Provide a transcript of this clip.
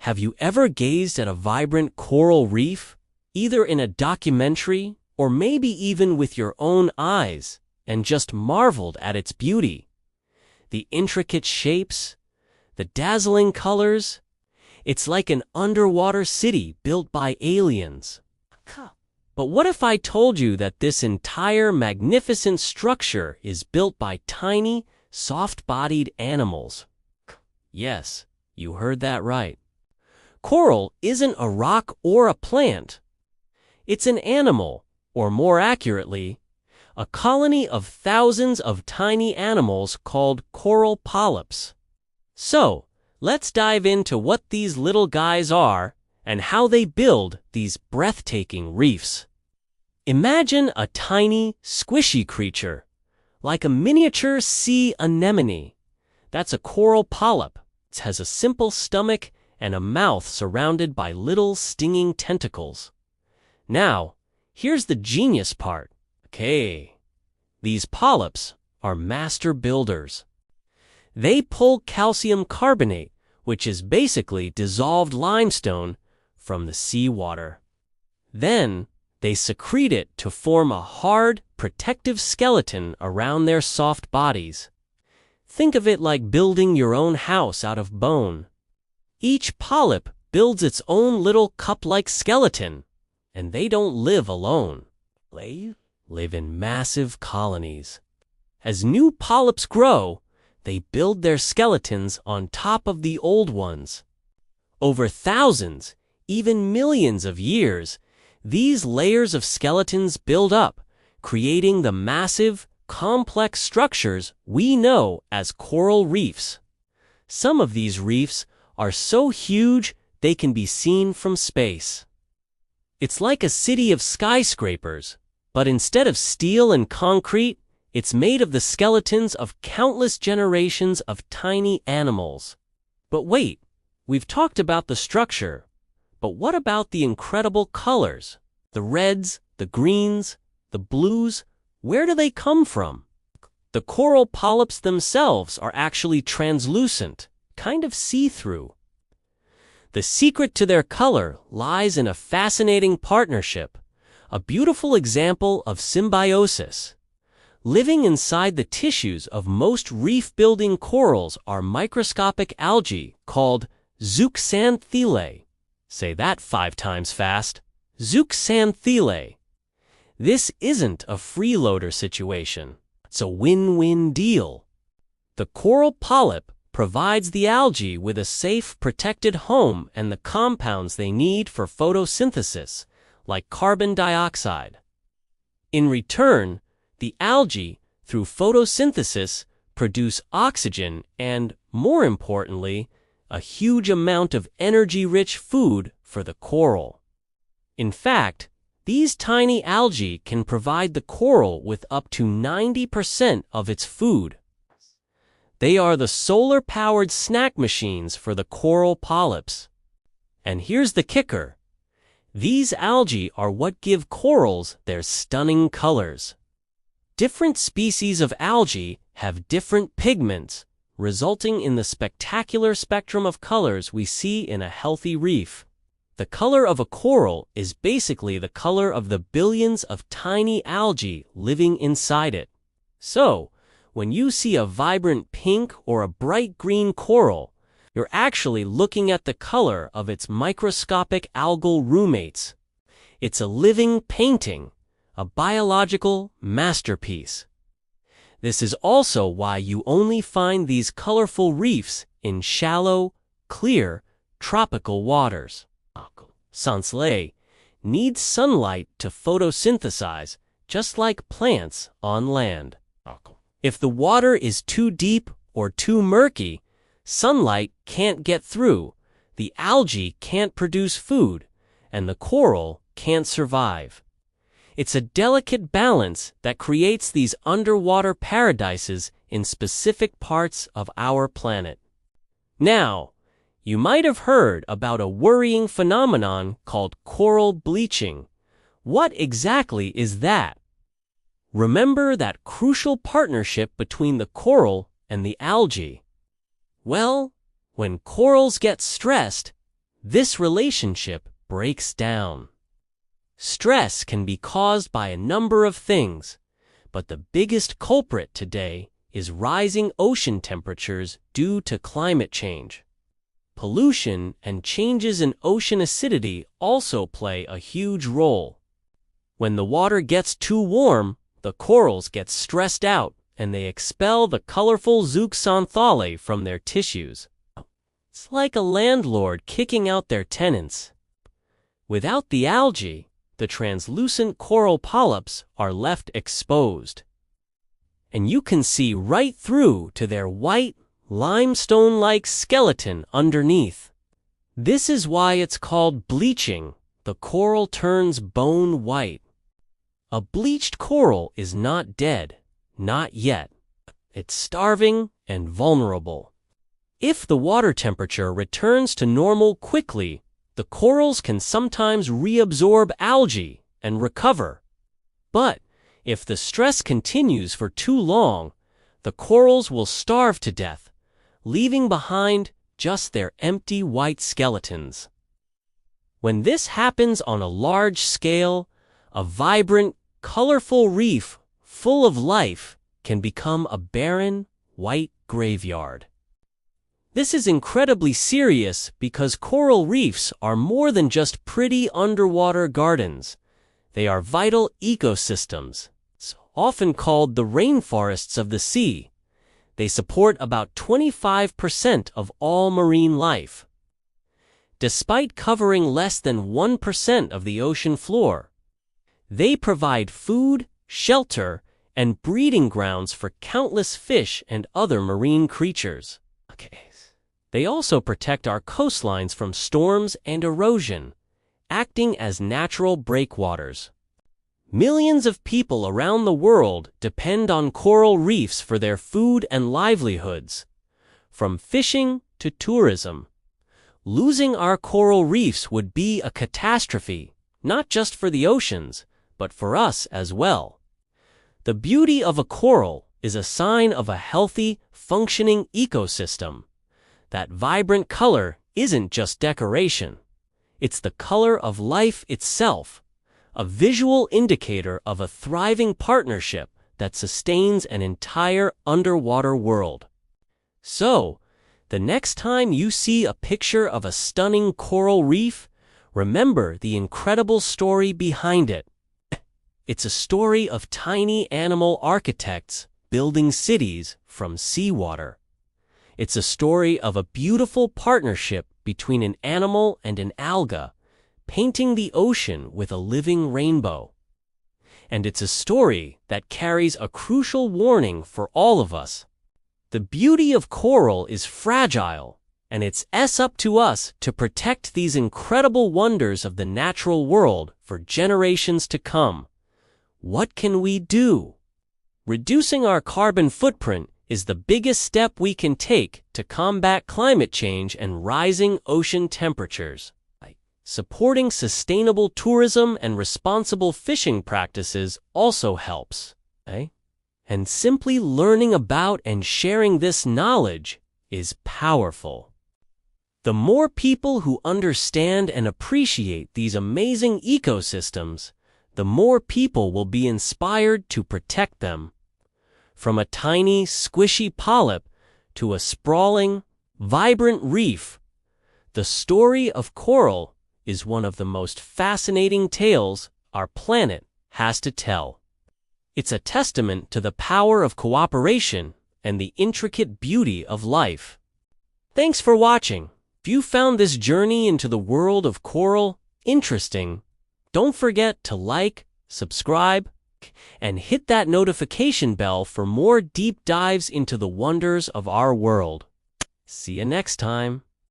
Have you ever gazed at a vibrant coral reef, either in a documentary or maybe even with your own eyes, and just marveled at its beauty? The intricate shapes, the dazzling colors, it's like an underwater city built by aliens. But what if I told you that this entire magnificent structure is built by tiny, soft-bodied animals? Yes, you heard that right. Coral isn't a rock or a plant. It's an animal, or more accurately, a colony of thousands of tiny animals called coral polyps. So, let's dive into what these little guys are and how they build these breathtaking reefs. Imagine a tiny, squishy creature, like a miniature sea anemone. That's a coral polyp. It has a simple stomach and a mouth surrounded by little stinging tentacles. Now, here's the genius part. Okay, these polyps are master builders. They pull calcium carbonate, which is basically dissolved limestone, from the seawater. Then, they secrete it to form a hard, protective skeleton around their soft bodies. Think of it like building your own house out of bone. Each polyp builds its own little cup-like skeleton, and they don't live alone. They live in massive colonies. As new polyps grow, they build their skeletons on top of the old ones. Over thousands, even millions of years, these layers of skeletons build up, creating the massive, complex structures we know as coral reefs. Some of these reefs are so huge they can be seen from space. It's like a city of skyscrapers, but instead of steel and concrete, it's made of the skeletons of countless generations of tiny animals. But wait, we've talked about the structure. But what about the incredible colors? The reds, the greens, the blues, where do they come from? The coral polyps themselves are actually translucent, kind of see-through. The secret to their color lies in a fascinating partnership, a beautiful example of symbiosis. Living inside the tissues of most reef-building corals are microscopic algae called zooxanthellae. Say that 5 times fast. Zooxanthellae. This isn't a freeloader situation. It's a win-win deal. The coral polyp provides the algae with a safe, protected home and the compounds they need for photosynthesis, like carbon dioxide. In return, the algae, through photosynthesis, produce oxygen and, more importantly, a huge amount of energy-rich food for the coral. In fact, these tiny algae can provide the coral with up to 90% of its food. They are the solar-powered snack machines for the coral polyps. And here's the kicker. These algae are what give corals their stunning colors. Different species of algae have different pigments, resulting in the spectacular spectrum of colors we see in a healthy reef. The color of a coral is basically the color of the billions of tiny algae living inside it. So, when you see a vibrant pink or a bright green coral, you're actually looking at the color of its microscopic algal roommates. It's a living painting, a biological masterpiece. This is also why you only find these colorful reefs in shallow, clear, tropical waters. Sansley needs sunlight to photosynthesize, just like plants on land. If the water is too deep or too murky, sunlight can't get through, the algae can't produce food, and the coral can't survive. It's a delicate balance that creates these underwater paradises in specific parts of our planet. Now, you might have heard about a worrying phenomenon called coral bleaching. What exactly is that? Remember that crucial partnership between the coral and the algae? Well, when corals get stressed, this relationship breaks down. Stress can be caused by a number of things, but the biggest culprit today is rising ocean temperatures due to climate change. Pollution and changes in ocean acidity also play a huge role. When the water gets too warm, the corals get stressed out and they expel the colorful zooxanthellae from their tissues. It's like a landlord kicking out their tenants. Without the algae, the translucent coral polyps are left exposed. And you can see right through to their white, limestone-like skeleton underneath. This is why it's called bleaching. The coral turns bone white. A bleached coral is not dead, not yet. It's starving and vulnerable. If the water temperature returns to normal quickly, the corals can sometimes reabsorb algae and recover. But if the stress continues for too long, the corals will starve to death, leaving behind just their empty white skeletons. When this happens on a large scale, a vibrant, colorful reef full of life can become a barren, white graveyard. This is incredibly serious because coral reefs are more than just pretty underwater gardens. They are vital ecosystems, often called the rainforests of the sea. They support about 25% of all marine life. Despite covering less than 1% of the ocean floor, they provide food, shelter, and breeding grounds for countless fish and other marine creatures. They also protect our coastlines from storms and erosion, acting as natural breakwaters. Millions of people around the world depend on coral reefs for their food and livelihoods, from fishing to tourism. Losing our coral reefs would be a catastrophe, not just for the oceans, but for us as well. The beauty of a coral is a sign of a healthy, functioning ecosystem. That vibrant color isn't just decoration. It's the color of life itself, a visual indicator of a thriving partnership that sustains an entire underwater world. So, the next time you see a picture of a stunning coral reef, remember the incredible story behind it. It's a story of tiny animal architects building cities from seawater. It's a story of a beautiful partnership between an animal and an alga, painting the ocean with a living rainbow. And it's a story that carries a crucial warning for all of us. The beauty of coral is fragile, and it's up to us to protect these incredible wonders of the natural world for generations to come. What can we do? Reducing our carbon footprint is the biggest step we can take to combat climate change and rising ocean temperatures. Supporting sustainable tourism and responsible fishing practices also helps. And simply learning about and sharing this knowledge is powerful. The more people who understand and appreciate these amazing ecosystems, the more people will be inspired to protect them. From a tiny, squishy polyp to a sprawling, vibrant reef, the story of coral is one of the most fascinating tales our planet has to tell. It's a testament to the power of cooperation and the intricate beauty of life. Thanks for watching. If you found this journey into the world of coral interesting, don't forget to like, subscribe, and hit that notification bell for more deep dives into the wonders of our world. See you next time.